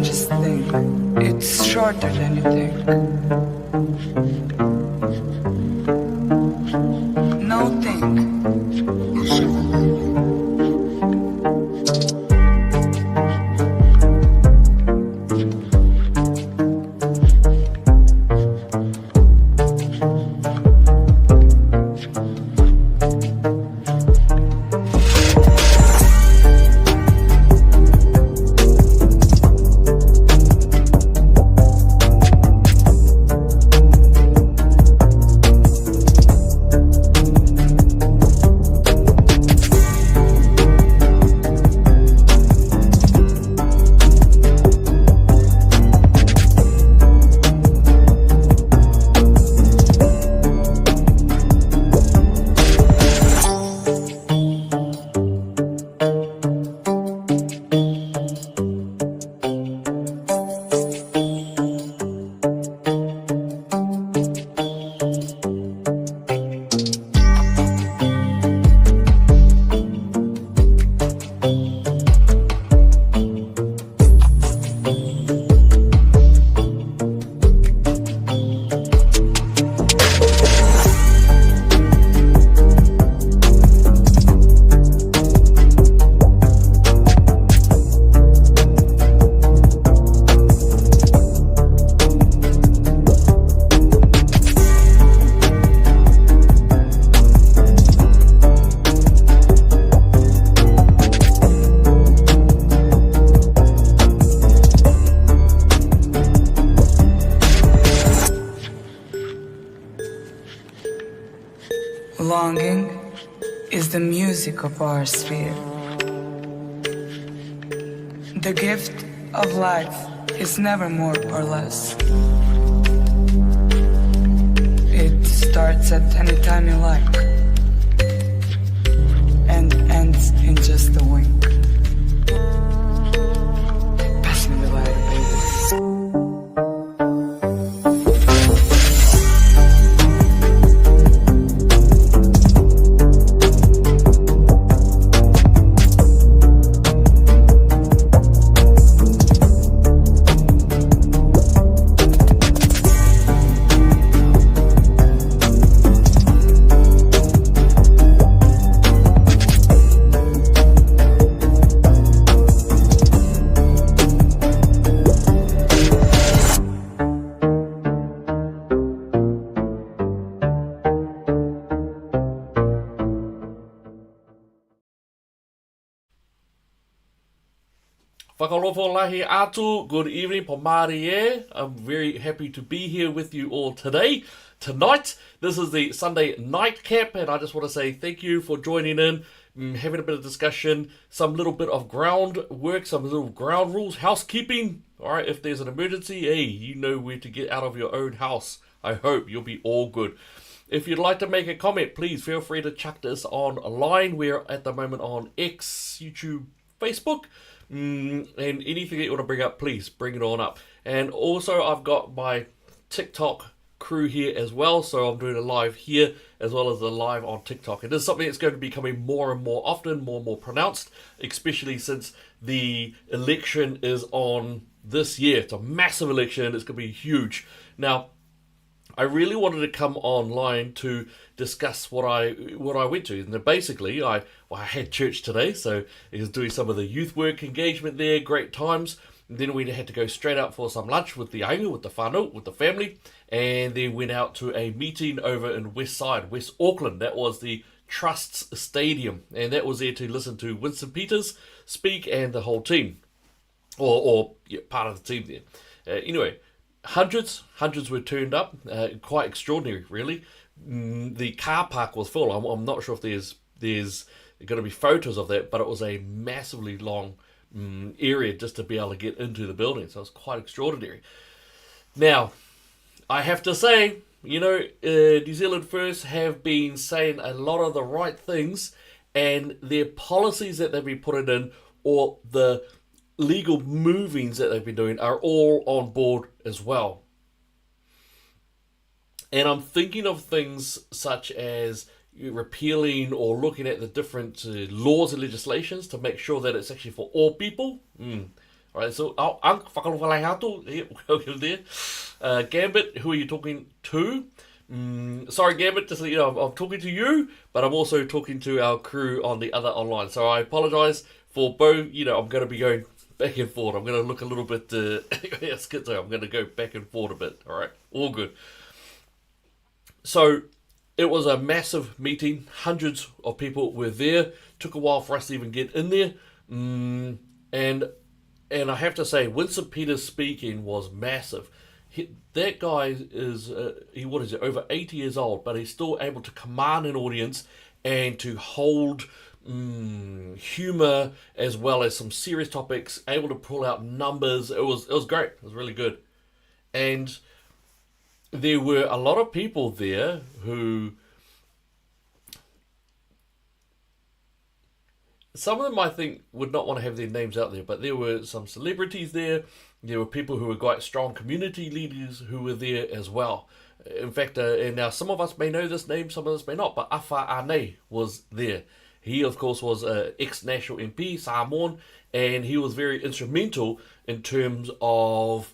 strangest thing. It's shorter than you think. No think. Longing is the music of our sphere. The gift of life is never more or less. It starts at any time you like and ends in just a wink. Pass me the lighter, baby. Whakalofo lahi atu, good evening, pomari e. I'm very happy to be here with you all tonight. This is the Sunday Nightcap, and I just want to say thank you for joining in, having a bit of discussion, some little bit of groundwork, some little ground rules, housekeeping. Alright, if there's an emergency, hey, you know where to get out of your own house. I hope you'll be all good. If you'd like to make a comment, please feel free to chuck this online. We're at the moment on X, YouTube, Facebook. And anything that you want to bring up, please bring it on up. And also I've got my TikTok crew here as well, so I'm doing a live here as well as a live on TikTok. It is something that's going to be becoming more and more often, more and more pronounced, especially since the election is on this year. It's a massive election. It's going to be huge. Now, I really wanted to come online to discuss what I went to. And basically, I had church today, so I was doing some of the youth work engagement there, great times. And then we had to go straight out for some lunch with the ainga, with the whānau, with the family, and then went out to a meeting over in West Auckland. That was the Trust's Stadium, and that was there to listen to Winston Peters speak and the whole team, or part of the team there. Anyway. Hundreds were turned up, quite extraordinary, really. The car park was full. I'm not sure if there's going to be photos of that, but it was a massively long area just to be able to get into the building, so it was quite extraordinary. Now, I have to say, New Zealand First have been saying a lot of the right things, and their policies that they've been putting in, or the legal movings that they've been doing, are all on board as well. And I'm thinking of things such as repealing or looking at the different laws and legislations to make sure that it's actually for all people. Alright, so whakalawhalai hatu. Welcome there. Gambit, who are you talking to? Sorry, Gambit, just so you know, I'm talking to you, but I'm also talking to our crew on the other online. So I apologise for both. I'm going to be going back and forth. I'm going to look a little bit schizo. I'm going to go back and forth a bit. All right, all good. So it was a massive meeting. Hundreds of people were there. Took a while for us to even get in there. And I have to say, Winston Peters speaking was massive. That guy is, what is it, over 80 years old, but he's still able to command an audience and to hold humour as well as some serious topics, able to pull out numbers. It was great. It was really good. And there were a lot of people there who, some of them I think would not want to have their names out there, but there were some celebrities there. There were people who were quite strong community leaders who were there as well. In fact, and now some of us may know this name, some of us may not, but Afa Ane was there. He, of course, was an ex-national MP, Samoan, and he was very instrumental in terms of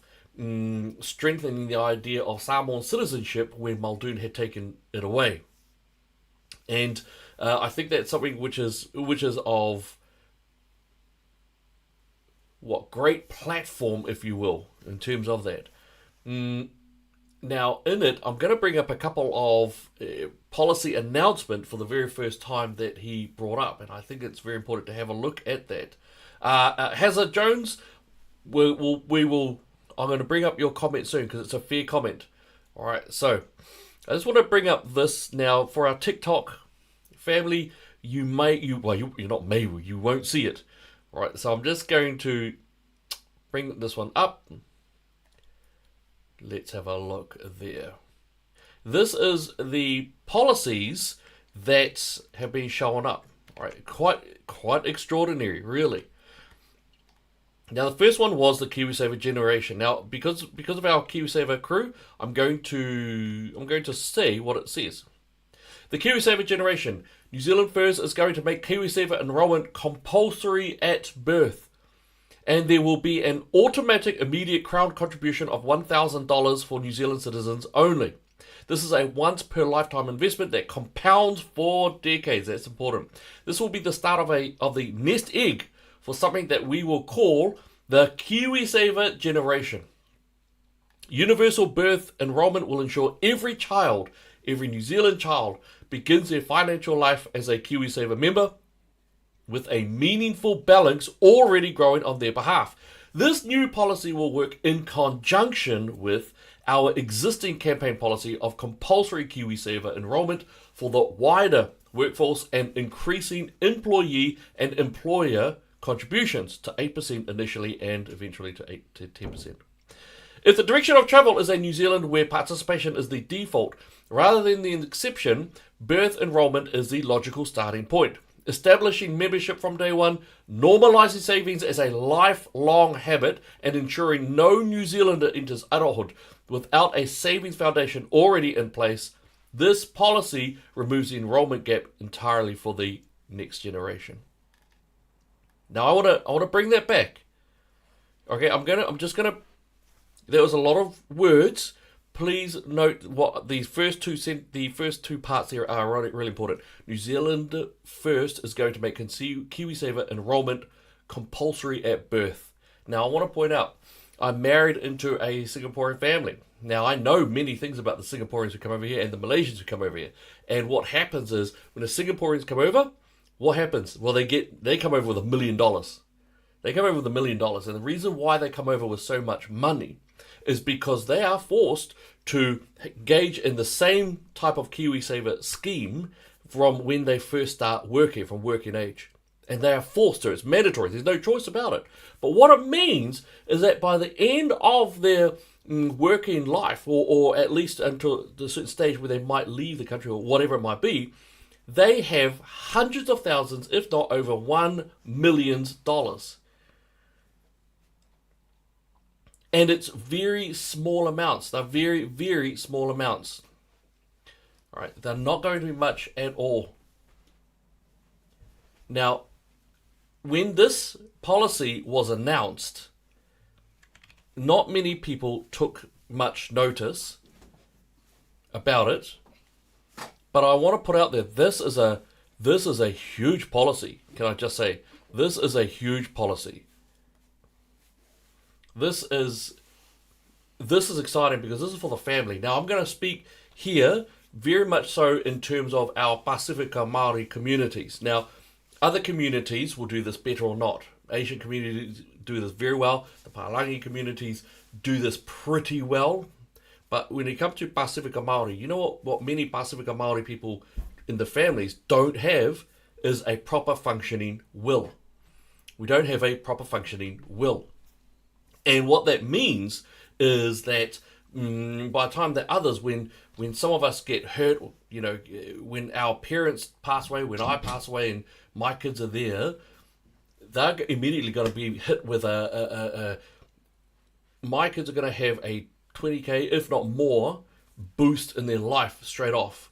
strengthening the idea of Samoan citizenship when Muldoon had taken it away. And I think that's something which is of great platform, if you will, in terms of that. Now, in it, I'm going to bring up a couple of policy announcement for the very first time that he brought up, and I think it's very important to have a look at that. Hazard Jones, we will. I'm going to bring up your comment soon because it's a fair comment. All right, so I just want to bring up this now for our TikTok family. You won't see it. All right, so I'm just going to bring this one up. Let's have a look there. This is the policies that have been shown up. All right, quite extraordinary, really. Now, the first one was the KiwiSaver generation. Now, because of our KiwiSaver crew, I'm going to say what it says. The KiwiSaver generation. New Zealand First is going to make KiwiSaver enrolment compulsory at birth. And there will be an automatic immediate Crown contribution of $1,000 for New Zealand citizens only. This is a once per lifetime investment that compounds for decades. That's important. This will be the start of the nest egg for something that we will call the KiwiSaver generation. Universal birth enrolment will ensure every New Zealand child, begins their financial life as a KiwiSaver member with a meaningful balance already growing on their behalf. This new policy will work in conjunction with our existing campaign policy of compulsory KiwiSaver enrolment for the wider workforce and increasing employee and employer contributions to 8% initially and eventually to 8 to 10%. If the direction of travel is a New Zealand where participation is the default rather than the exception, birth enrolment is the logical starting point. Establishing membership from day one, normalising savings as a lifelong habit, and ensuring no New Zealander enters adulthood without a savings foundation already in place. This policy removes the enrolment gap entirely for the next generation. Now I want to bring that back. Okay, there was a lot of words. Please note what the first two parts here are really important. New Zealand First is going to make KiwiSaver enrolment compulsory at birth. Now, I want to point out, I'm married into a Singaporean family. Now, I know many things about the Singaporeans who come over here and the Malaysians who come over here. And what happens is, when the Singaporeans come over, what happens? Well, they come over with $1 million. They come over with $1 million. And the reason why they come over with so much money is because they are forced to engage in the same type of KiwiSaver scheme from when they first start working, from working age. And they are forced to. It's mandatory. There's no choice about it. But what it means is that by the end of their working life, or at least until a certain stage where they might leave the country or whatever it might be, they have hundreds of thousands, if not over $1 million. And it's very small amounts. They're very, very small amounts. All right, they're not going to be much at all. Now, when this policy was announced, not many people took much notice about it, but I want to put out there, this is a huge policy. Can I just say, this is a huge policy. This is exciting because this is for the family. Now, I'm going to speak here very much so in terms of our Pacifica Māori communities. Now, other communities will do this better or not. Asian communities do this very well. The Palangi communities do this pretty well. But when it comes to Pacifica Māori, you know what many Pacifica Māori people in the families don't have is a proper functioning will. We don't have a proper functioning will. And what that means is that by the time that others, when some of us get hurt, you know, when our parents pass away, when I pass away and my kids are there, they're immediately going to be hit with my kids are going to have a 20k, if not more, boost in their life straight off.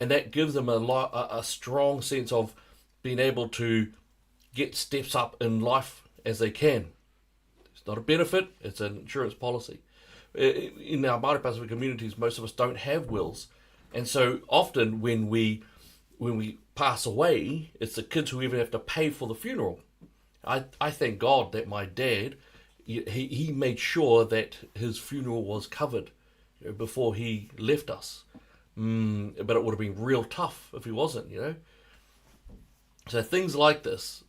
And that gives them a strong sense of being able to get steps up in life as they can. It's not a benefit, it's an insurance policy. In our Māori Pacific communities, most of us don't have wills. And so often when we pass away, it's the kids who even have to pay for the funeral. I thank God that my dad, he made sure that his funeral was covered before he left us. But it would have been real tough if he wasn't, you know. So things like this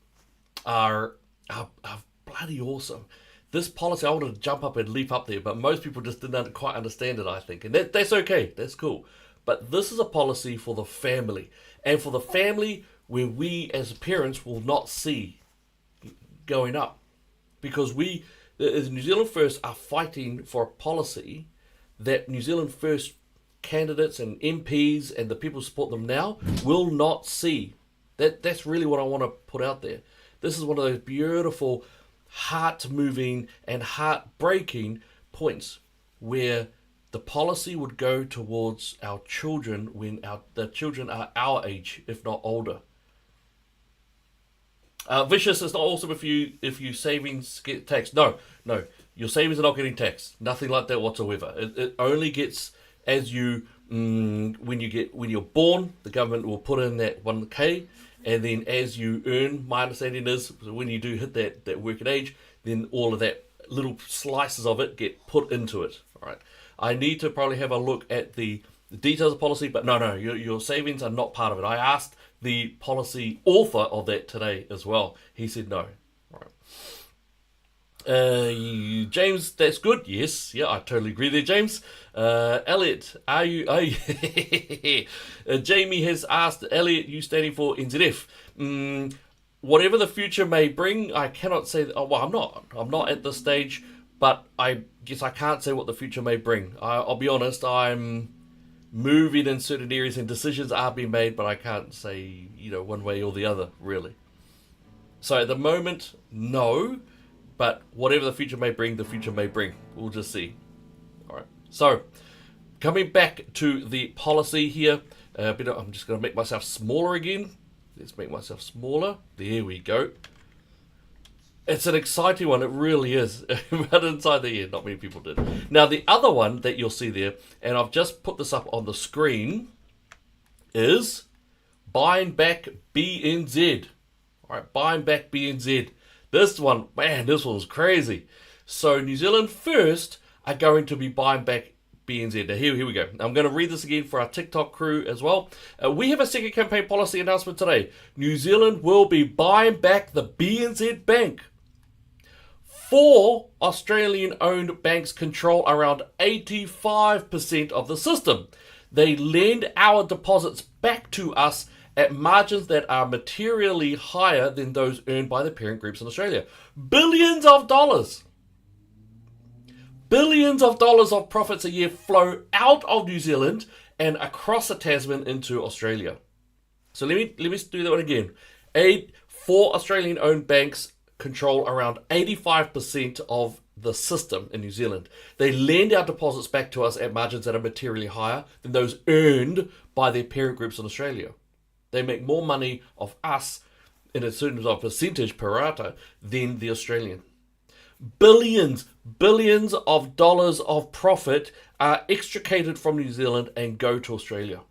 are bloody awesome. This policy, I wanted to jump up and leap up there, but most people just didn't quite understand it, I think. And that's okay, that's cool. But this is a policy for the family. And for the family where we as parents will not see going up. Because we, as New Zealand First, are fighting for a policy that New Zealand First candidates and MPs and the people who support them now will not see. That's really what I want to put out there. This is one of those beautiful, heart-moving and heart-breaking points where the policy would go towards our children when the children are our age, if not older. Vicious, it's not awesome if you savings get taxed. No, your savings are not getting taxed. Nothing like that whatsoever. It only gets as you when you're born, the government will put in that 1k, and then as you earn, my understanding is when you do hit that working age, then all of that little slices of it get put into it. All right. I need to probably have a look at the details of policy, but no, your savings are not part of it. I asked the policy author of that today as well. He said no. All right. James, that's good. Yes, yeah, I totally agree there, James. Elliot, are you? Jamie has asked, Elliot, you standing for NZF. Whatever the future may bring, I cannot say. I'm not at this stage, but I guess I can't say what the future may bring. I'll be honest, I'm moving in certain areas and decisions are being made, but I can't say, one way or the other, really. So at the moment, no, but whatever the future may bring, the future may bring. We'll just see. All right. So coming back to the policy here, I'm just going to make myself smaller again. Let's make myself smaller. There we go. It's an exciting one, it really is. But inside the ear, not many people did. Now, the other one that you'll see there, and I've just put this up on the screen, is buying back BNZ. All right, buying back BNZ. This one, man, this one's crazy. So New Zealand First are going to be buying back BNZ. Now, here we go. I'm going to read this again for our TikTok crew as well. We have a second campaign policy announcement today. New Zealand will be buying back the BNZ Bank. 4 Australian-owned banks control around 85% of the system. They lend our deposits back to us at margins that are materially higher than those earned by the parent groups in Australia. Billions of dollars. Billions of dollars of profits a year flow out of New Zealand and across the Tasman into Australia. So let me do that one again. 4 Australian-owned banks control around 85% of the system in New Zealand. They lend our deposits back to us at margins that are materially higher than those earned by their parent groups in Australia. They make more money off us in a certain percentage per rata than the Australian. billions of dollars of profit are extricated from New Zealand and go to Australia.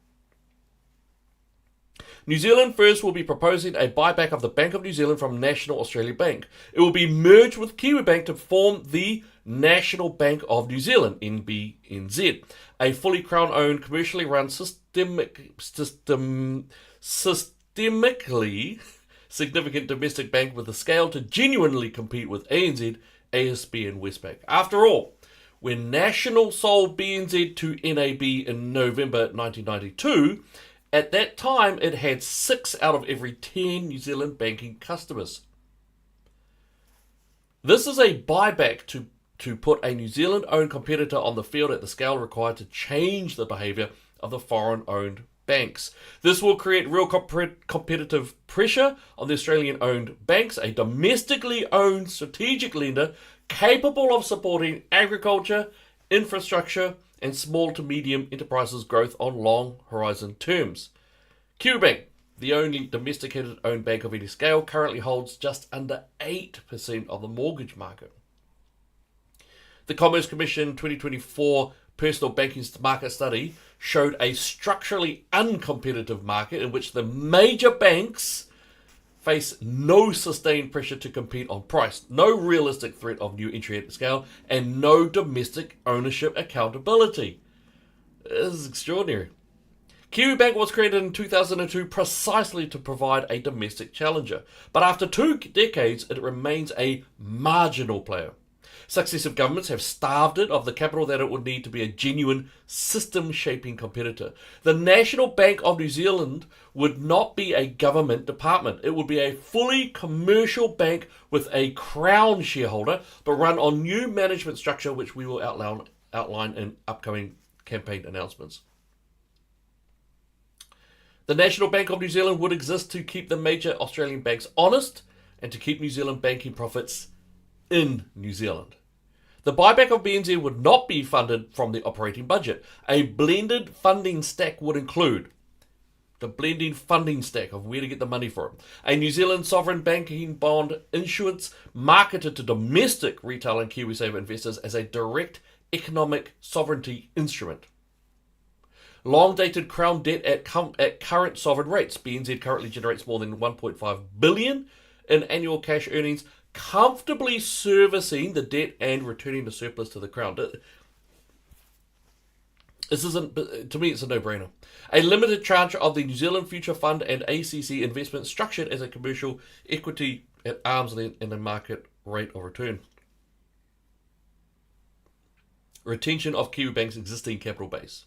New Zealand First will be proposing a buyback of the Bank of New Zealand from National Australia Bank. It will be merged with Kiwibank to form the National Bank of New Zealand, NBNZ, a fully Crown-owned, commercially run, systemically significant domestic bank with the scale to genuinely compete with ANZ, ASB and Westpac. After all, when National sold BNZ to NAB in November 1992, at that time, it had 6 out of every 10 New Zealand banking customers. This is a buyback to put a New Zealand-owned competitor on the field at the scale required to change the behaviour of the foreign-owned banks. This will create real competitive pressure on the Australian-owned banks, a domestically owned strategic lender capable of supporting agriculture, infrastructure, and small to medium enterprises' growth on long horizon terms. Kiwibank, the only domesticated owned bank of any scale, currently holds just under 8% of the mortgage market. The Commerce Commission 2024 Personal Banking Market Study showed a structurally uncompetitive market in which the major banks face no sustained pressure to compete on price, no realistic threat of new entry at the scale, and no domestic ownership accountability. This is extraordinary. Kiwibank was created in 2002 precisely to provide a domestic challenger, but after 2 decades it remains a marginal player. Successive governments have starved it of the capital that it would need to be a genuine system-shaping competitor. The National Bank of New Zealand would not be a government department. It would be a fully commercial bank with a Crown shareholder, but run on new management structure, which we will outline in upcoming campaign announcements. The National Bank of New Zealand would exist to keep the major Australian banks honest and to keep New Zealand banking profits in New Zealand. The buyback of BNZ would not be funded from the operating budget. A blended funding stack would include the blending funding stack of where to get the money for it. A New Zealand sovereign banking bond issuance marketed to domestic retail and KiwiSaver investors as a direct economic sovereignty instrument. Long-dated Crown debt at current sovereign rates. BNZ currently generates more than 1.5 billion in annual cash earnings, comfortably servicing the debt and returning the surplus to the Crown. This isn't, to me, it's a no-brainer. A limited tranche of the New Zealand Future Fund and ACC investment structured as a commercial equity at arm's length and a market rate of return. Retention of Kiwibank's existing capital base.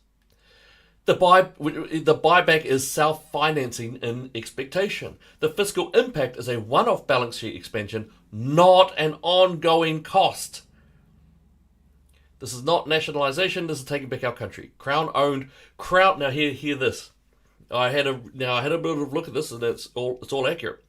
The buyback is self-financing in expectation. The fiscal impact is a one-off balance sheet expansion, not an ongoing cost. This is not nationalisation. This is taking back our country. Crown-owned. Now hear this. I had a bit of look at this, and it's all accurate.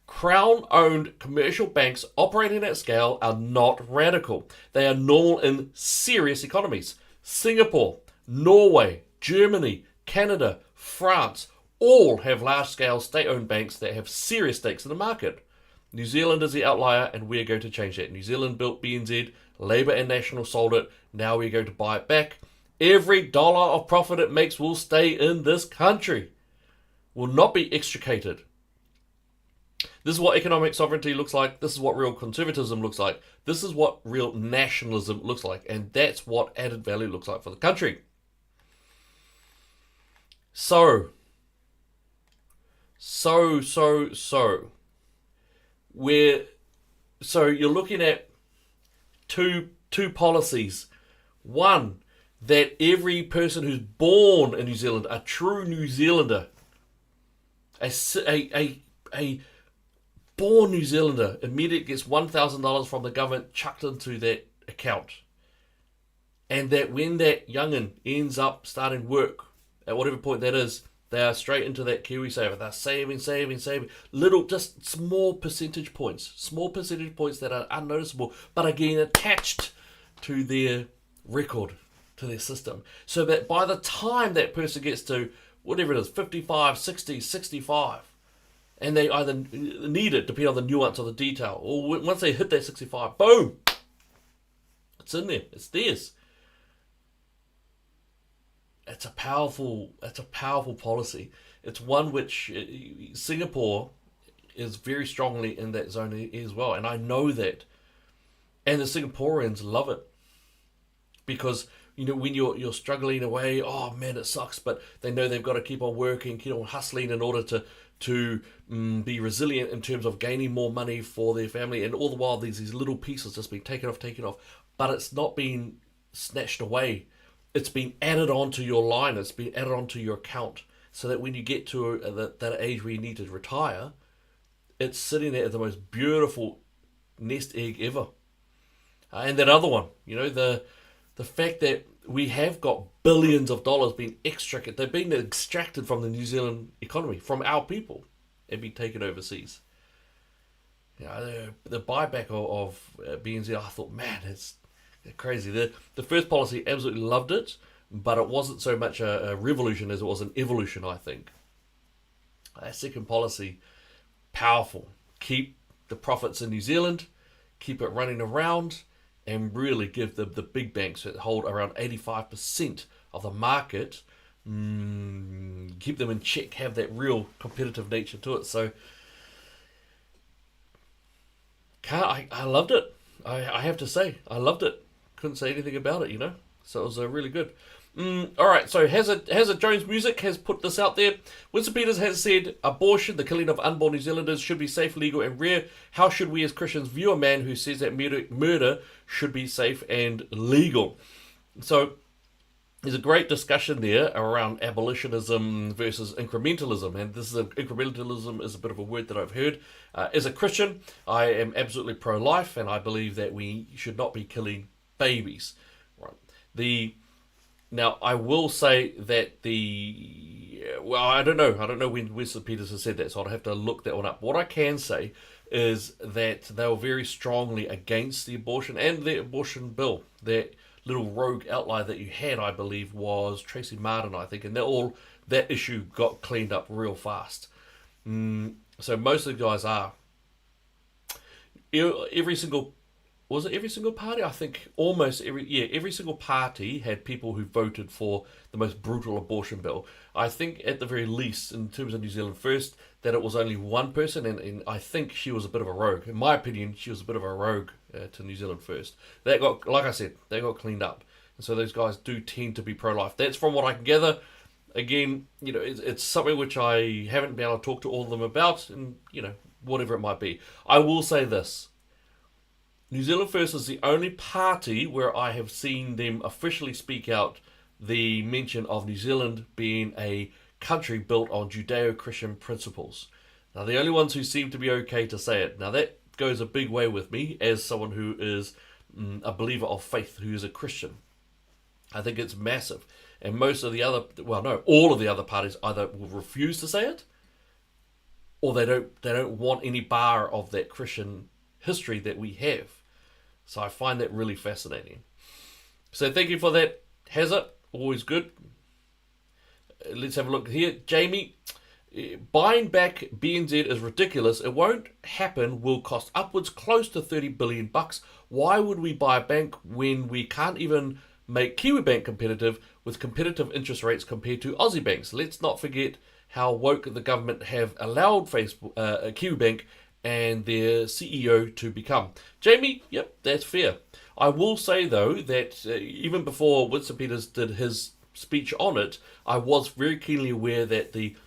Crown-owned commercial banks operating at scale are not radical. They are normal in serious economies. Singapore, Norway, Germany, Canada, France, all have large-scale state-owned banks that have serious stakes in the market. New Zealand is the outlier, and we're going to change that. New Zealand built BNZ, Labour and National sold it, now we're going to buy it back. Every dollar of profit it makes will stay in this country, will not be extricated. This is what economic sovereignty looks like. This is what real conservatism looks like. This is what real nationalism looks like, and that's what added value looks like for the country. So you're looking at two policies. One, that every person who's born in New Zealand, a true New Zealander, a born New Zealander, immediately gets $1,000 from the government chucked into that account. And that when that young'un ends up starting work, at whatever point that is, they are straight into that KiwiSaver. They're saving. Little, just small percentage points that are unnoticeable, but again attached to their record, to their system. So that by the time that person gets to, whatever it is, 55, 60, 65, and they either need it, depending on the nuance of the detail, or once they hit that 65, boom, It's in there. It's theirs. It's a powerful policy. It's one which Singapore is very strongly in that zone as well, and I know that. And the Singaporeans love it because when you're struggling away, oh man, it sucks, but they know they've got to keep on working, keep on hustling in order to be resilient in terms of gaining more money for their family, and all the while these little pieces just being taken off, but it's not being snatched away. It's been added onto your line. It's been added onto your account, so that when you get to that age where you need to retire, it's sitting there at the most beautiful nest egg ever. And that other one, the fact that we have got billions of dollars being extracted. They've been extracted from the New Zealand economy, from our people, and been taken overseas. The buyback of BNZ, I thought, man, it's crazy. The first policy, absolutely loved it, but it wasn't so much a revolution as it was an evolution, I think. That second policy, powerful. Keep the profits in New Zealand, keep it running around, and really give the big banks that hold around 85% of the market, keep them in check, have that real competitive nature to it. So I loved it. I have to say, I loved it. Couldn't say anything about it, So it was really good. All right, so Hazard Jones Music has put this out there. Winston Peters has said, abortion, the killing of unborn New Zealanders, should be safe, legal, and rare. How should we as Christians view a man who says that murder should be safe and legal? So there's a great discussion there around abolitionism versus incrementalism, and incrementalism is a bit of a word that I've heard. As a Christian, I am absolutely pro-life, and I believe that we should not be killing babies. Right. Now, I will say that I don't know when Winston Peters has said that, so I'll have to look that one up. What I can say is that they were very strongly against the abortion and the abortion bill. That little rogue outlier that you had, I believe, was Tracy Martin, I think, and that issue got cleaned up real fast. So most of the guys are. Every single party? I think almost every single party had people who voted for the most brutal abortion bill. I think at the very least, in terms of New Zealand First, that it was only one person, and I think she was a bit of a rogue. In my opinion, she was a bit of a rogue to New Zealand First. That got, like I said, they got cleaned up. And so those guys do tend to be pro-life. That's from what I can gather. Again, it's something which I haven't been able to talk to all of them about, and, whatever it might be. I will say this. New Zealand First is the only party where I have seen them officially speak out the mention of New Zealand being a country built on Judeo-Christian principles. Now, the only ones who seem to be okay to say it. Now, that goes a big way with me as someone who is a believer of faith, who is a Christian. I think it's massive. And most of the other, all of the other parties either will refuse to say it, or they don't want any bar of that Christian history that we have. So I find that really fascinating. So thank you for that, Hazard. Always good. Let's have a look here. Jamie, buying back BNZ is ridiculous. It won't happen. Will cost upwards close to $30 billion. Why would we buy a bank when we can't even make Kiwibank competitive with competitive interest rates compared to Aussie banks? Let's not forget how woke the government have allowed Kiwibank and their CEO to become. Jamie, yep, that's fair. I will say, though, that even before Winston Peters did his speech on it, I was very keenly aware that the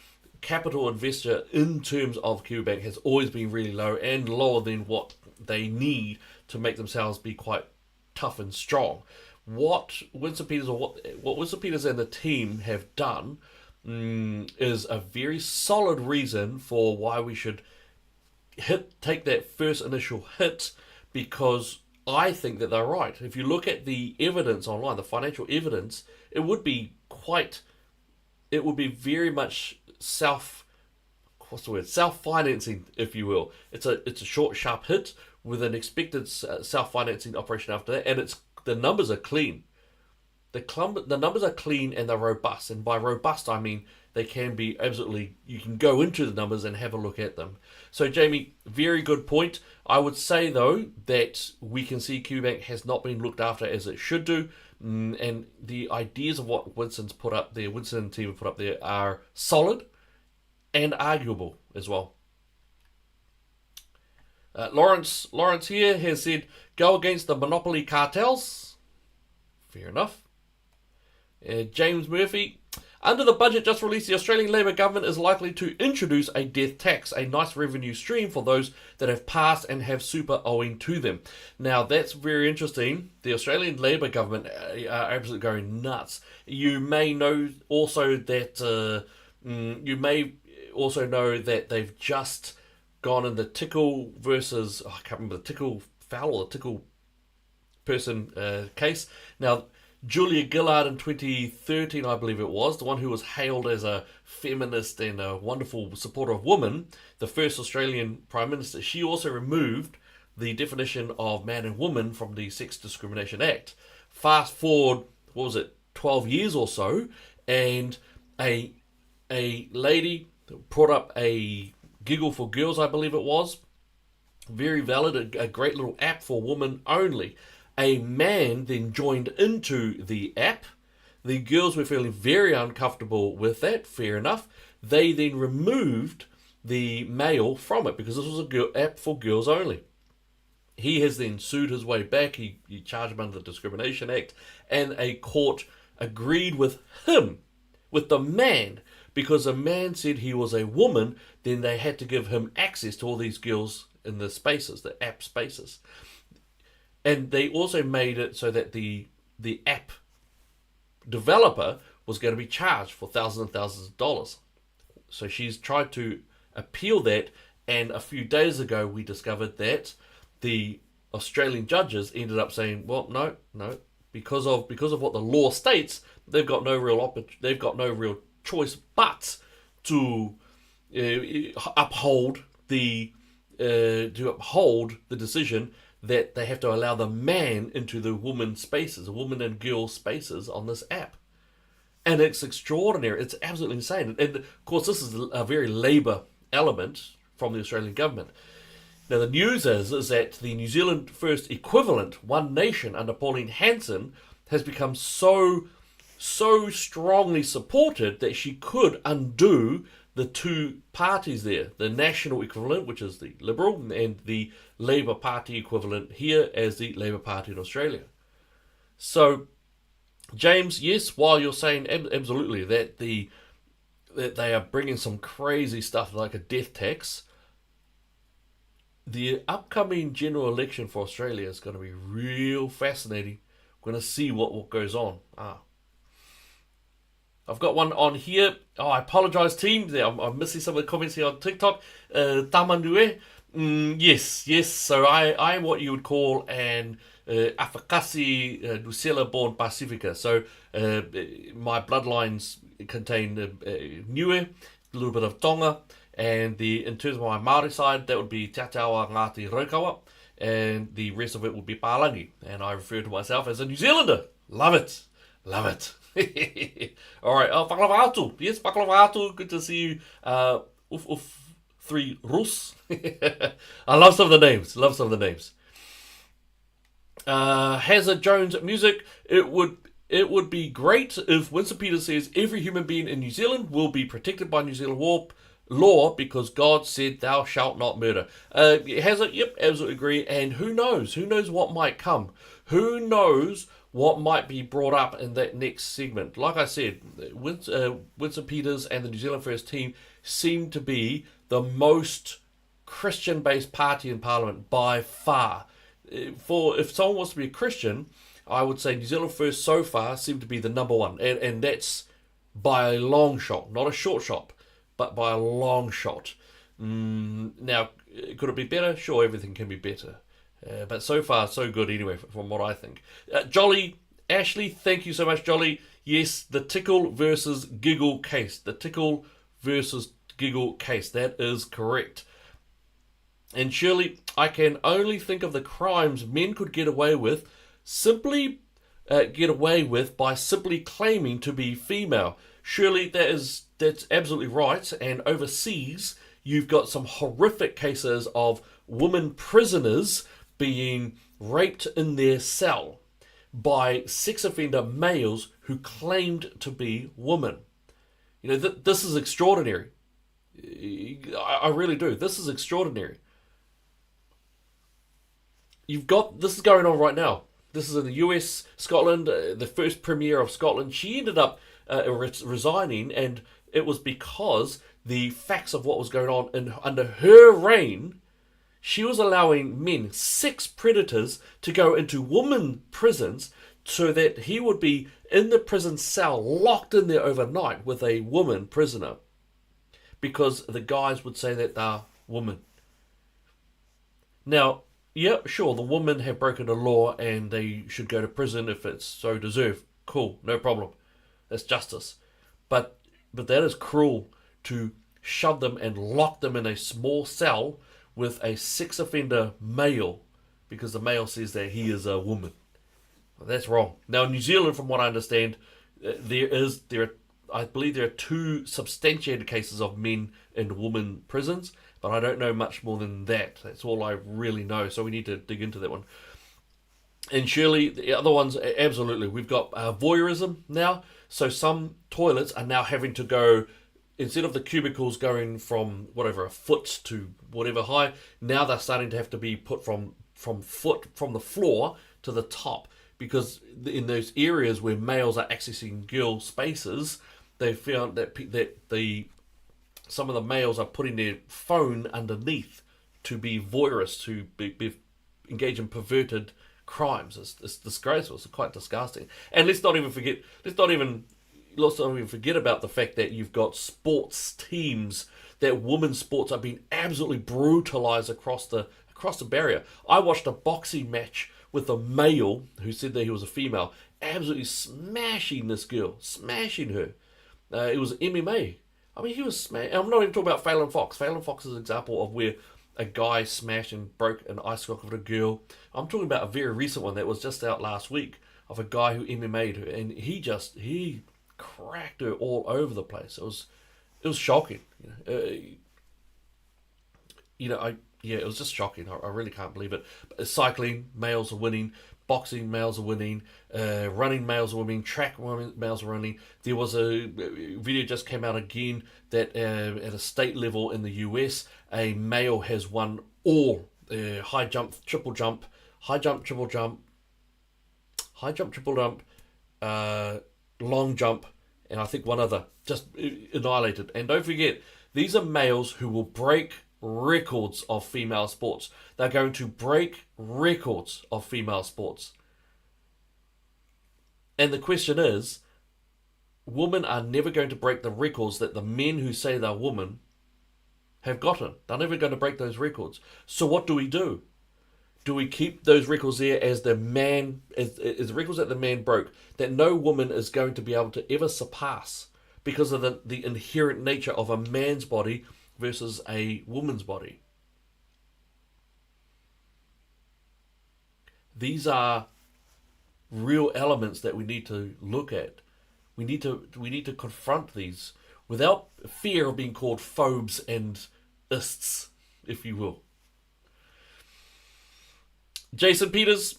capital investor in terms of Kiwibank has always been really low, and lower than what they need to make themselves be quite tough and strong. What Winston Peters and the team have done is a very solid reason for why we should take that first initial hit, because I think that they're right. If you look at the evidence online, the financial evidence, it would be very much self-financing, if you will. It's a short, sharp hit with an expected self-financing operation after that, and the numbers are clean. the numbers are clean and they're robust. And by robust, I mean they can be absolutely, you can go into the numbers and have a look at them. So, Jamie, very good point. I would say, though, that we can see QBank has not been looked after as it should do. And the ideas of what Winston's put up there, Winston and the team have put up there, are solid and arguable as well. Lawrence here has said, go against the monopoly cartels. Fair enough. James Murphy, under the budget just released, the Australian Labor government is likely to introduce a death tax, a nice revenue stream for those that have passed and have super owing to them. Now, that's very interesting. The Australian Labor government are absolutely going nuts. You may know also that they've just gone in the Tickle versus, I can't remember, the Tickle Fowl or the Tickle person case. Now, Julia Gillard in 2013, I believe it was, the one who was hailed as a feminist and a wonderful supporter of women, the first Australian Prime Minister, she also removed the definition of man and woman from the Sex Discrimination Act. Fast forward, 12 years or so, and a lady put up a Giggle for Girls, I believe it was, very valid, a great little app for women only. A man then joined into the app. The girls were feeling very uncomfortable with that, fair enough. They then removed the male from it because this was an app for girls only. He has then sued his way back. He charged him under the Discrimination Act, and a court agreed with him, with the man, because a man said he was a woman, then they had to give him access to all these girls in the spaces, the app spaces. And they also made it so that the app developer was going to be charged for thousands and thousands of dollars. So she's tried to appeal that, and a few days ago we discovered that the Australian judges ended up saying, well, no, because of what the law states, they've got no real choice but to uphold the decision that they have to allow the man into the woman spaces, the woman and girl spaces on this app. And it's extraordinary. It's absolutely insane. And of course, this is a very Labour element from the Australian government. Now, the news is that the New Zealand First equivalent, One Nation, under Pauline Hanson, has become so strongly supported that she could undo the two parties there, the national equivalent, which is the Liberal, and the Labour Party equivalent here as the Labour Party in Australia. So, James, yes, while you're saying absolutely that they are bringing some crazy stuff like a death tax, the upcoming general election for Australia is going to be real fascinating. We're going to see what goes on. I've got one on here. I apologise, team. I'm missing some of the comments here on TikTok. Tamanue. Yes. So I am what you would call an Afakasi Nusela-born Pacifica. So my bloodlines contain Niue, a little bit of Tonga, and in terms of my Māori side, that would be Te Atawa Ngāti Raukawa, and the rest of it would be Pālangi. And I refer to myself as a New Zealander. Love it. Alright, Paklava Atu. Yes, Paklava Atu. Good to see you. Three Rus. I love some of the names. Hazard Jones music. It would be great if Winston Peters says every human being in New Zealand will be protected by New Zealand law because God said thou shalt not murder. Hazard, yep, absolutely agree. And who knows what might come. Who knows what might be brought up in that next segment. Like I said, Winston Peters and the New Zealand First team seem to be the most Christian-based party in Parliament by far. If someone wants to be a Christian, I would say New Zealand First so far seem to be the number one. And that's by a long shot, not a short shot, but by a long shot. Now, could it be better? Sure, everything can be better. But so far, so good anyway, from what I think. Jolly, Ashley, thank you so much, Jolly. Yes, the Tickle versus Giggle case. The Tickle versus Giggle case. That is correct. And Shirley, I can only think of the crimes men could get away with simply get away with by simply claiming to be female. Surely that's absolutely right. And overseas, you've got some horrific cases of women prisoners being raped in their cell by sex offender males who claimed to be women. This is extraordinary. I really do. This is extraordinary. This is going on right now. This is in the US, Scotland, the first Premier of Scotland. She ended up resigning, and it was because the facts of what was going on under her reign, she was allowing men, sex predators, to go into women prisons so that he would be in the prison cell, locked in there overnight with a woman prisoner, because the guys would say that they're women. Now, yeah, sure, the women have broken the law and they should go to prison if it's so deserved. Cool, no problem. That's justice. But that is cruel, to shove them and lock them in a small cell with a sex offender male because the male says that he is a woman. That's wrong. Now, in New Zealand, from what I understand, I believe there are 2 substantiated cases of men in women prisons, but I don't know much more than that. That's all I really know, so we need to dig into that one. And surely the other ones, absolutely. We've got voyeurism now, so some toilets are now having to go, instead of the cubicles going from whatever, a foot to whatever high, now they're starting to have to be put from the floor to the top, because in those areas where males are accessing girl spaces, they found that some of the males are putting their phone underneath to be voyeurists, to be engage in perverted crimes. It's disgraceful. It's quite disgusting. And let's not even forget about the fact that you've got sports teams, that women's sports are being absolutely brutalized across the barrier. I watched a boxing match with a male who said that he was a female, absolutely smashing this girl, smashing her. It was MMA. I mean, he was smashed. I'm not even talking about Phelan Fox. Phelan Fox is an example of where a guy smashed and broke an ice hockey with a girl. I'm talking about a very recent one that was just out last week of a guy who MMA'd her, and he cracked her all over the place. It was shocking. It was just shocking. I really can't believe it. Cycling, males are winning. Boxing, males are winning. Running, males are winning. Track, males are running. There was a video just came out again that at a state level in the US, a male has won all high jump, triple jump, high jump, triple jump, high jump, triple jump, long jump, and I think one other, just annihilated. And don't forget, these are males who will break records of female sports. They're going to break records of female sports. And the question is, women are never going to break the records that the men who say they're women have gotten. They're never going to break those records. So what do we do? Do we keep those records there as the records that the man broke, that no woman is going to be able to ever surpass because of the inherent nature of a man's body versus a woman's body? These are real elements that we need to look at. We need to confront these without fear of being called phobes and ists, if you will. Jason Peters,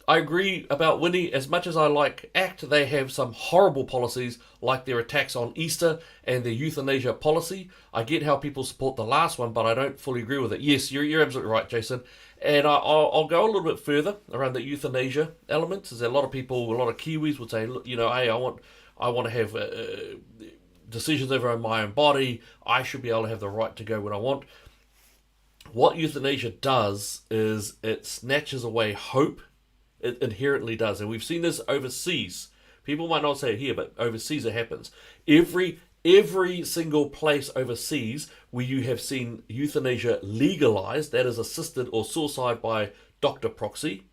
I agree about Winnie. As much as I like ACT, they have some horrible policies, like their attacks on Easter and their euthanasia policy. I get how people support the last one, but I don't fully agree with it. Yes, you're absolutely right, Jason. And I'll go a little bit further around the euthanasia elements. There's a lot of people, a lot of Kiwis would say, look, hey, I want to have decisions over my own body. I should be able to have the right to go when I want. What euthanasia does is it snatches away hope. It inherently does. And we've seen this overseas. People might not say it here, but overseas it happens. Every single place overseas where you have seen euthanasia legalized, that is assisted or suicide by doctor proxy,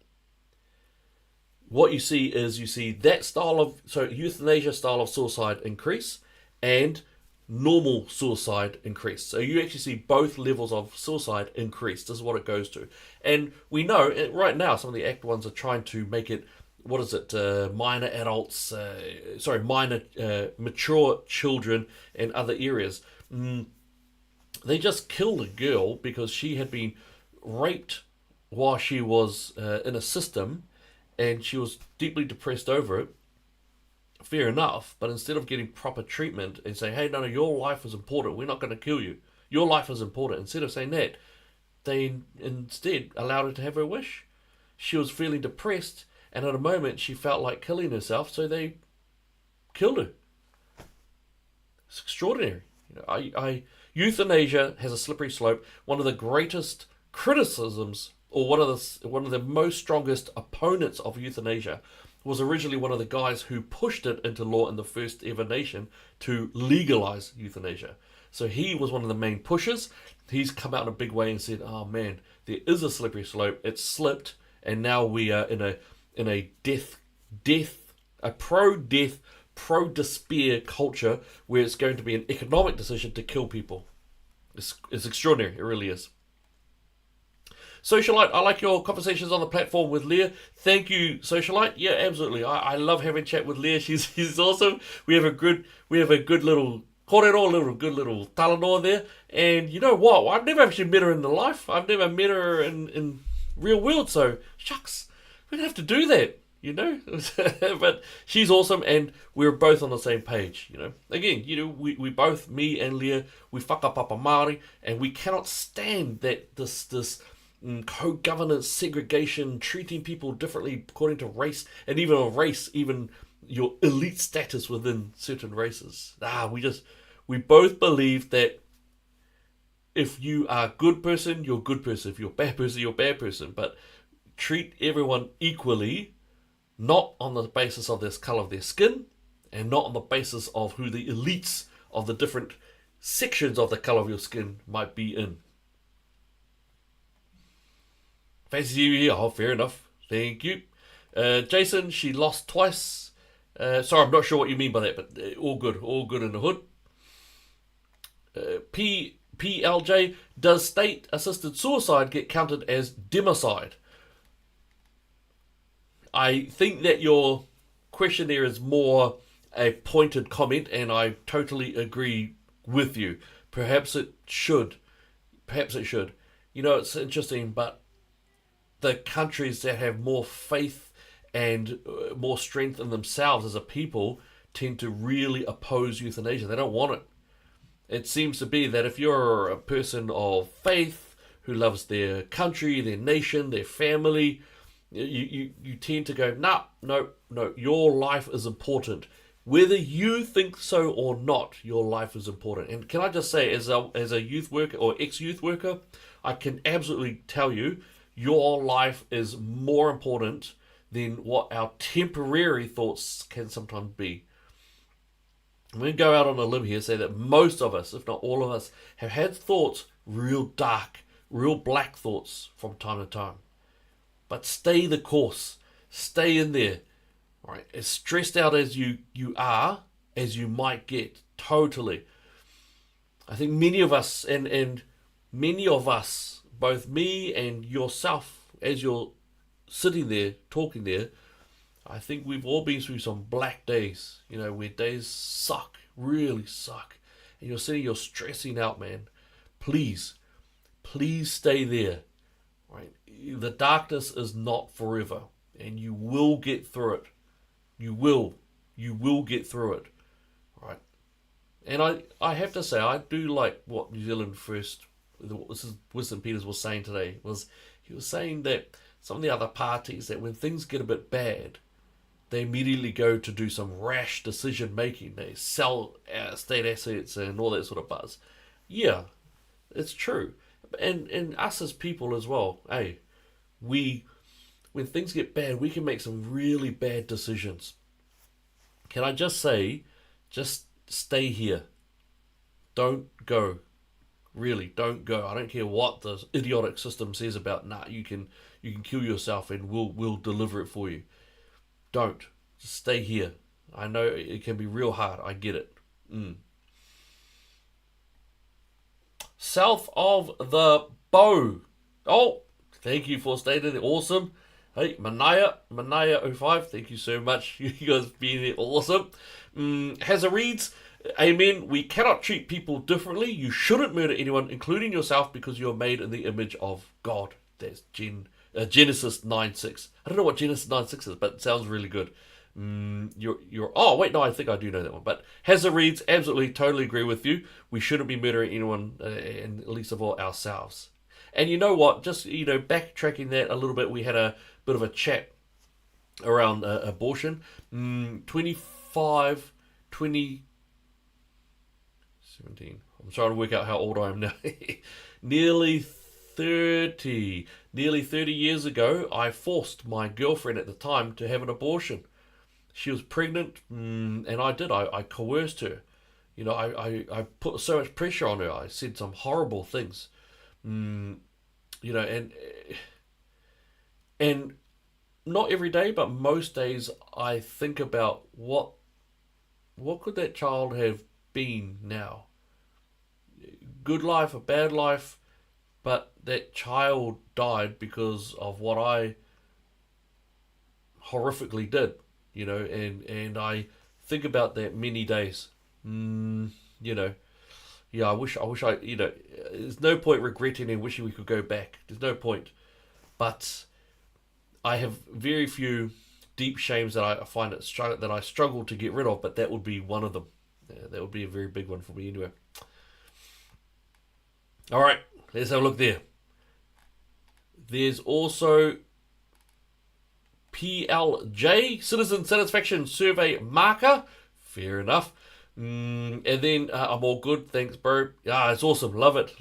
what you see is that euthanasia style of suicide increase and normal suicide increase. So you actually see both levels of suicide increase. This is what it goes to. And we know right now some of the ACT ones are trying to make it what is it? Minor adults, mature children and other areas. They just killed a girl because she had been raped while she was in a system, and she was deeply depressed over it. Fair enough, but instead of getting proper treatment and saying, hey, no, your life is important, we're not going to kill you, your life is important, instead of saying that, they instead allowed her to have her wish. She was feeling depressed, and at a moment she felt like killing herself, so they killed her. It's extraordinary. Euthanasia has a slippery slope. One of the greatest criticisms, or one of the most strongest opponents of euthanasia, was originally one of the guys who pushed it into law in the first ever nation to legalize euthanasia. So he was one of the main pushers. He's come out in a big way and said, "Oh man, there is a slippery slope. It's slipped, and now we are in a pro-death, pro-despair culture where it's going to be an economic decision to kill people." It's extraordinary. It really is. Socialite, I like your conversations on the platform with Leah. Thank you, Socialite. Yeah, absolutely. I love having chat with Leah. She's awesome. We have a good little kōrero, good little talanoa there. And you know what? I've never actually met her in the life. I've never met her in real world. So shucks, we'd have to do that. But she's awesome, and we're both on the same page. Again, we both, me and Leah, we whakapapa Māori, and we cannot stand that this co-governance, segregation, treating people differently according to race, and even on race, even your elite status within certain races. We both believe that if you are a good person, you're a good person. If you're a bad person, you're a bad person. But treat everyone equally, not on the basis of the colour of their skin, and not on the basis of who the elites of the different sections of the colour of your skin might be in. Fancy you here. Oh, fair enough. Thank you. Jason, she lost twice. Sorry, I'm not sure what you mean by that, but all good in the hood. PLJ, does state-assisted suicide get counted as democide? I think that your question there is more a pointed comment, and I totally agree with you. Perhaps it should. It's interesting, but the countries that have more faith and more strength in themselves as a people tend to really oppose euthanasia. They don't want it. It seems to be that if you're a person of faith who loves their country, their nation, their family, you tend to go, no, your life is important. Whether you think so or not, your life is important. And can I just say, as a youth worker or ex-youth worker, I can absolutely tell you, your life is more important than what our temporary thoughts can sometimes be. I'm going to go out on a limb here and say that most of us, if not all of us, have had thoughts, real dark, real black thoughts from time to time. But stay the course. Stay in there. All right? As stressed out as you are, as you might get. Totally. I think many of us, and many of us, both me and yourself, as you're sitting there, talking there, I think we've all been through some black days, where days suck, really suck. And you're stressing out, man. Please stay there. Right? The darkness is not forever, and you will get through it. You will get through it. Right? And I have to say, I do like what New Zealand First, this is Winston Peters was saying today, he was saying that some of the other parties, that when things get a bit bad, they immediately go to do some rash decision making. They sell state assets and all that sort of buzz. Yeah, it's true. And us as people as well, hey, when things get bad, we can make some really bad decisions. Can I just say, just stay here. Don't go. Really, don't go. I don't care what the idiotic system says about, you can kill yourself and we'll deliver it for you. Don't. Just stay here. I know it can be real hard. I get it. South of the Bow. Oh, thank you for stating it. Awesome. Hey, Manaya05, thank you so much. You guys being awesome. Hazard reads, Amen. We cannot treat people differently. You shouldn't murder anyone, including yourself, because you are made in the image of God. That's Genesis 9:6. I don't know what Genesis 9:6 is, but it sounds really good. Oh, wait, no, I think I do know that one. But Hazard reads, absolutely, totally agree with you. We shouldn't be murdering anyone, and least of all ourselves. And you know what? Just, backtracking that a little bit, we had a bit of a chat around abortion. 25, 20, 17. I'm trying to work out how old I am now. Nearly 30 years ago, I forced my girlfriend at the time to have an abortion. She was pregnant, and I did. I coerced her. I put so much pressure on her. I said some horrible things. And not every day, but most days, I think about what could that child have been now. Good life, a bad life, but that child died because of what I horrifically did, and I think about that many days. Yeah, I wish I, there's no point regretting and wishing we could go back. There's no point. But I have very few deep shames that I find that I struggle to get rid of, but that would be one of them. That would be a very big one for me anyway. All right, let's have a look there. There's also PLJ, Citizen Satisfaction Survey Marker. Fair enough. And then I'm all good, thanks, bro. Yeah, it's awesome. Love it.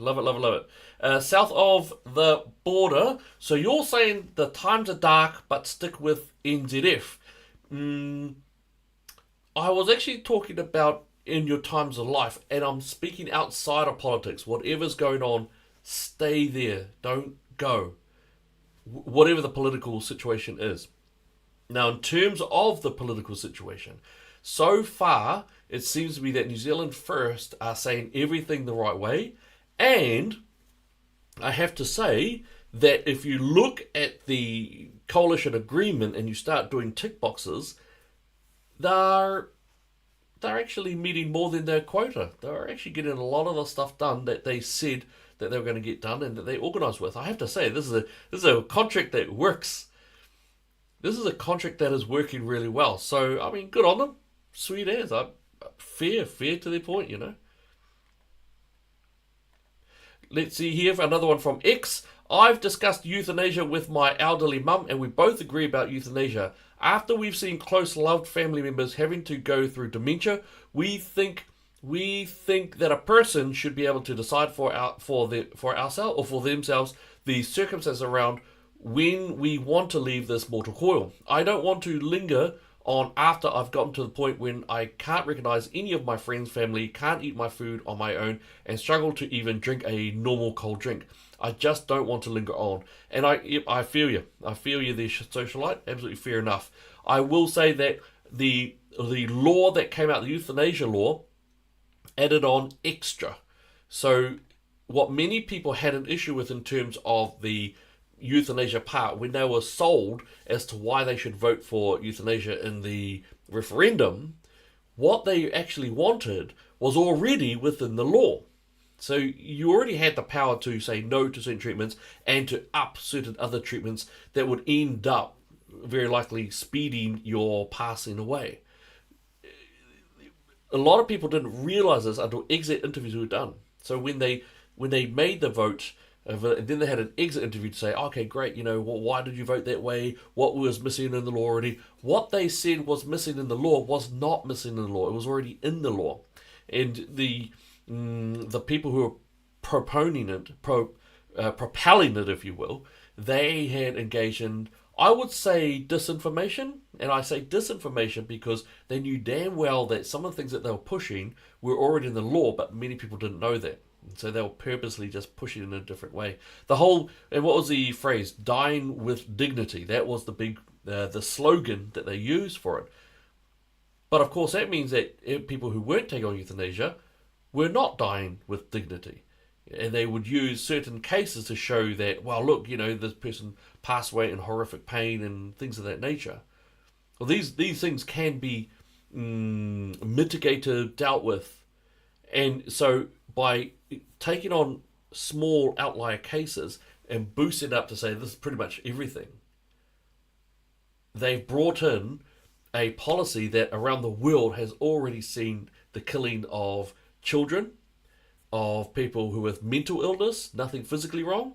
South of the border. So you're saying the times are dark, but stick with NZF. I was actually talking about in your times of life, and I'm speaking outside of politics. Whatever's going on, stay there. Don't go. Whatever the political situation is. Now, in terms of the political situation, so far, it seems to be that New Zealand First are saying everything the right way. And I have to say that if you look at the coalition agreement and you start doing tick boxes, they're actually meeting more than their quota. They're actually getting a lot of the stuff done that they said that they were going to get done and that they organised with. I have to say, this is a contract that works. This is a contract that is working really well. So, I mean, good on them. Sweet as. Fair to their point, Let's see here, another one from X. I've discussed euthanasia with my elderly mum, and we both agree about euthanasia. After we've seen close loved family members having to go through dementia, we think that a person should be able to decide for ourselves or for themselves the circumstances around when we want to leave this mortal coil. I don't want to linger on after I've gotten to the point when I can't recognize any of my friends' family, can't eat my food on my own, and struggle to even drink a normal cold drink. I just don't want to linger on. And I feel you. I feel you there, socialite. Absolutely fair enough. I will say that the law that came out, the euthanasia law, added on extra. So what many people had an issue with in terms of the euthanasia part, when they were sold as to why they should vote for euthanasia in the referendum, what they actually wanted was already within the law. So you already had the power to say no to certain treatments and to up certain other treatments that would end up very likely speeding your passing away. A lot of people didn't realize this until exit interviews were done. So when they made the vote, and then they had an exit interview to say, okay, great, why did you vote that way? What was missing in the law already? What they said was missing in the law was not missing in the law. It was already in the law. And the people who were propelling it, if you will, they had engaged in, I would say, disinformation. And I say disinformation because they knew damn well that some of the things that they were pushing were already in the law, but many people didn't know that. So they were purposely just pushing it in a different way. And what was the phrase? Dying with dignity. That was the big, the slogan that they used for it. But of course that means that people who weren't taking on euthanasia were not dying with dignity. And they would use certain cases to show that, well, look, this person passed away in horrific pain and things of that nature. Well, these things can be mitigated, dealt with. And so by taking on small outlier cases and boosting it up to say this is pretty much everything, they've brought in a policy that around the world has already seen the killing of children, of people who with mental illness, nothing physically wrong,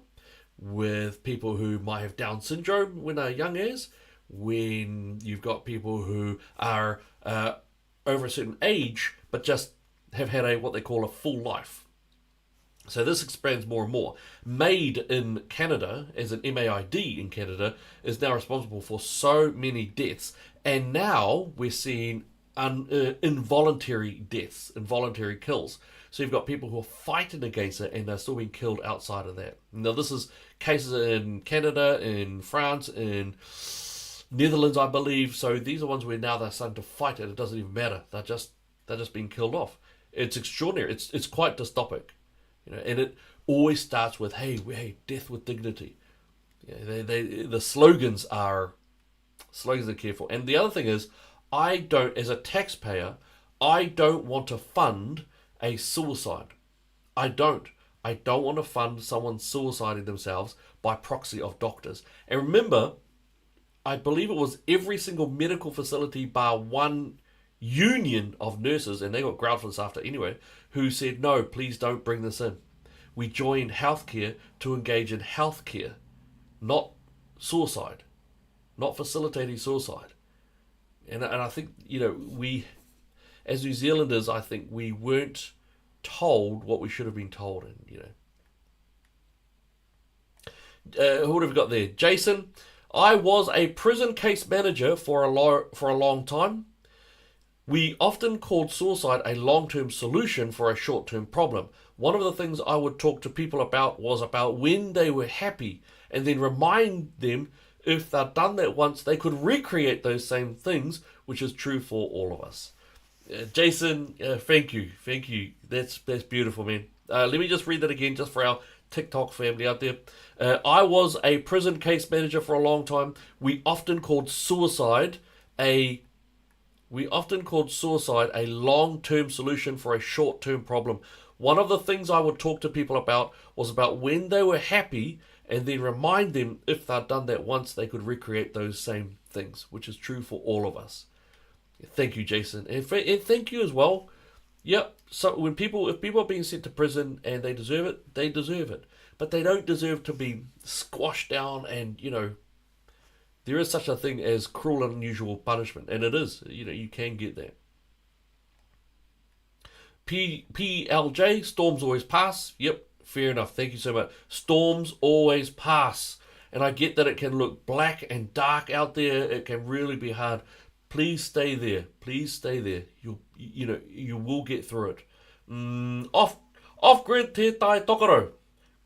with people who might have Down syndrome when they're young as, when you've got people who are over a certain age but just have had what they call a full life. So this expands more and more. MAID in Canada, as an MAID in Canada, is now responsible for so many deaths. And now we're seeing involuntary deaths, involuntary kills. So you've got people who are fighting against it and they're still being killed outside of that. Now this is cases in Canada, in France, in Netherlands, I believe. So these are ones where now they're starting to fight it. It doesn't even matter. They're just being killed off. It's extraordinary. It's quite dystopic. And it always starts with, hey, death with dignity. The slogans are careful. And the other thing is, as a taxpayer, I don't want to fund a suicide. I don't want to fund someone suiciding themselves by proxy of doctors. And remember, I believe it was every single medical facility bar one union of nurses, and they got growled for this after anyway, who said, no, please don't bring this in. We joined healthcare to engage in healthcare, not suicide, not facilitating suicide. And I think, we, as New Zealanders, I think we weren't told what we should have been told. And, what have we got there? Jason, I was a prison case manager for a long time. We often called suicide a long-term solution for a short-term problem. One of the things I would talk to people about was about when they were happy and then remind them if they'd done that once, they could recreate those same things, which is true for all of us. Jason, thank you. That's beautiful, man. Let me just read that again, just for our TikTok family out there. I was a prison case manager for a long time. We often called suicide a long-term solution for a short-term problem. One of the things I would talk to people about was about when they were happy and then remind them if they'd done that once, they could recreate those same things, which is true for all of us. Thank you, Jason. And thank you as well. Yep. So if people are being sent to prison and they deserve it, they deserve it. But they don't deserve to be squashed down and, there is such a thing as cruel and unusual punishment. And it is. You can get that. PLJ, storms always pass. Yep, fair enough. Thank you so much. Storms always pass. And I get that it can look black and dark out there. It can really be hard. Please stay there. You will get through it. Off-grid te tai tokoro.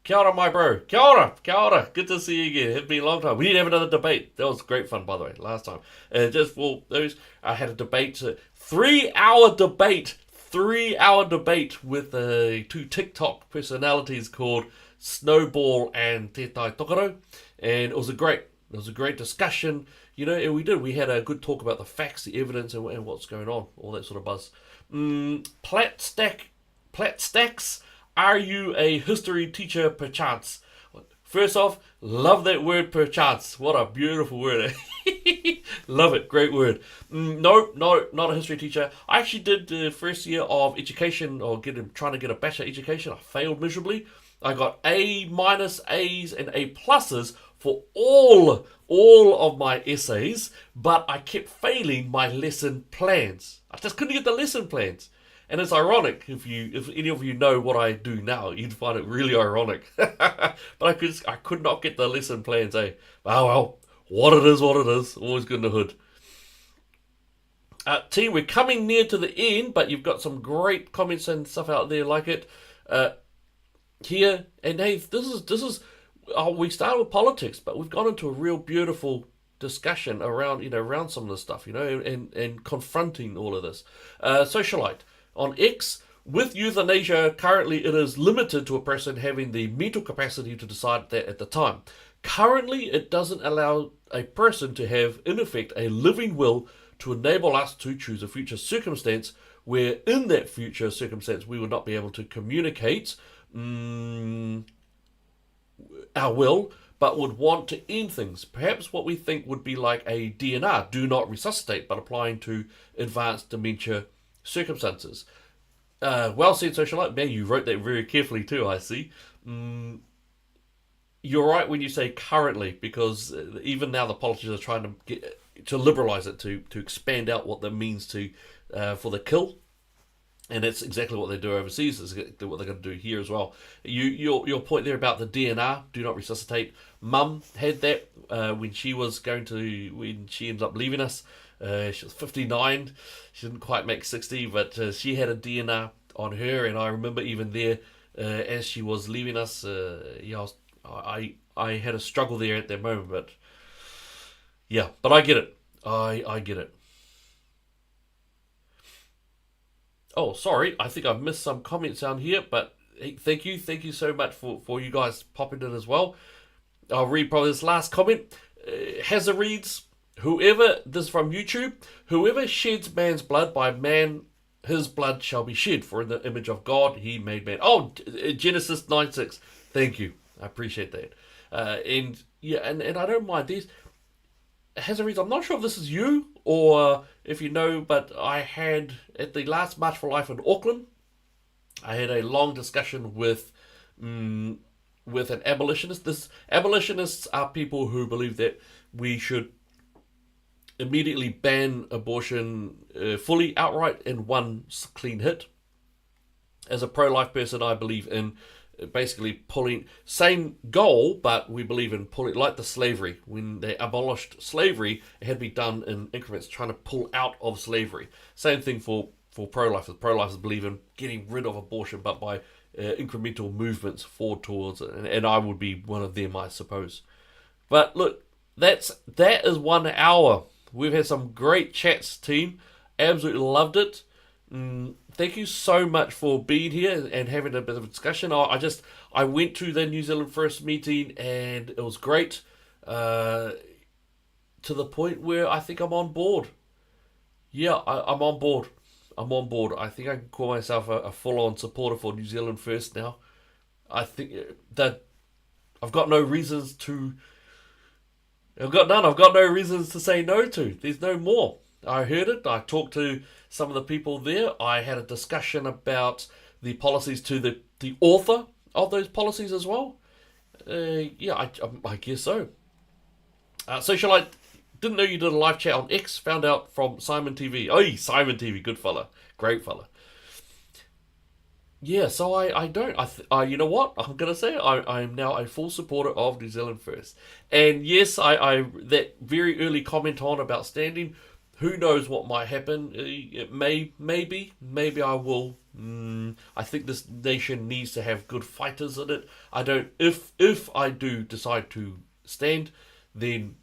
Kia ora, my bro. Kia ora. Good to see you again. It's been a long time. We need to have another debate. That was great fun, by the way, last time. Just for those, I had a debate, 3-hour debate. 3-hour debate with two TikTok personalities called Snowball and Te Tai Tokoro. And it was a great discussion. We had a good talk about the facts, the evidence, and what's going on, all that sort of buzz. Plat stacks, are you a history teacher perchance? First off, love that word perchance. What a beautiful word. Love it, great word. No, not a history teacher. I actually did the first year of education, trying to get a bachelor education. I failed miserably. I got A-, A's, and A+, for all of my essays, but I kept failing my lesson plans. I just couldn't get the lesson plans. And it's ironic, if any of you know what I do now, you'd find it really ironic. But I could not get the lesson plans, eh? Oh well, what it is, always good in the hood. Team, we're coming near to the end, but you've got some great comments and stuff out there like it. Here, and hey, this is we started with politics, but we've gone into a real beautiful discussion around some of this stuff, and confronting all of this. Socialite on X, With euthanasia, currently it is limited to a person having the mental capacity to decide that at the time. Currently, it doesn't allow a person to have, in effect, a living will to enable us to choose a future circumstance where, in that future circumstance, we would not be able to communicate our will, but would want to end things. Perhaps what we think would be like a DNR, do not resuscitate, but applying to advanced dementia circumstances. Well said, Socialite. Man, you wrote that very carefully too, I see. You're right when you say currently, because even now the politicians are trying to get to liberalise it, to expand out what that means to for the kill. And that's exactly what they do overseas. Is what they're going to do here as well. Your point there about the DNR, do not resuscitate. Mum had that when she ended up leaving us. She was 59. She didn't quite make 60, but she had a DNR on her, and I remember even there, as she was leaving us, I had a struggle there at that moment, but yeah, but I get it. I get it. Oh, sorry, I think I've missed some comments down here, but hey, thank you so much for you guys popping in as well. I'll read probably this last comment. Hazard reads, this is from YouTube, whoever sheds man's blood, by man his blood shall be shed, for in the image of God he made man. Oh, Genesis 9:6. Thank you. I appreciate that. And I don't mind these. Hazard reads, I'm not sure if this is you or if you know, but I had, at the last March for Life in Auckland, I had a long discussion with an abolitionist. Abolitionists are people who believe that we should immediately ban abortion fully, outright, in one clean hit. As a pro-life person, I believe in basically pulling, same goal, but we believe in pulling, like the slavery. When they abolished slavery, it had to be done in increments, trying to pull out of slavery. Same thing for pro-lifers. Pro-lifers believe in getting rid of abortion, but by incremental movements forward towards it. And I would be one of them, I suppose. But look, that is 1 hour. We've had some great chats, team. Absolutely loved it. Thank you so much for being here and having a bit of a discussion. I went to the New Zealand First meeting and it was great, to the point where I think I'm on board. Yeah, I'm on board. I think I can call myself a full-on supporter for New Zealand First now. I think that I've got no reasons to. I've got no reasons to say no to. There's no more. I heard it. I talked to some of the people there. I had a discussion about the policies to the author of those policies as well. I guess so. Socialite, didn't know you did a live chat on X. Found out from Simon TV. Oh, Simon TV, good fella, great fella. Yeah, so I don't. You know what? I'm gonna say I am now a full supporter of New Zealand First. And yes, I that very early comment on about standing. Who knows what might happen? It maybe I will. I think this nation needs to have good fighters in it. I don't. If I do decide to stand, then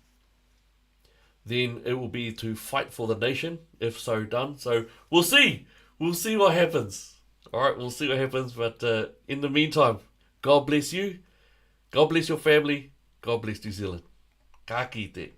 it will be to fight for the nation. If so done, so we'll see. We'll see what happens. All right, we'll see what happens. But in the meantime, God bless you. God bless your family. God bless New Zealand. Ka kite.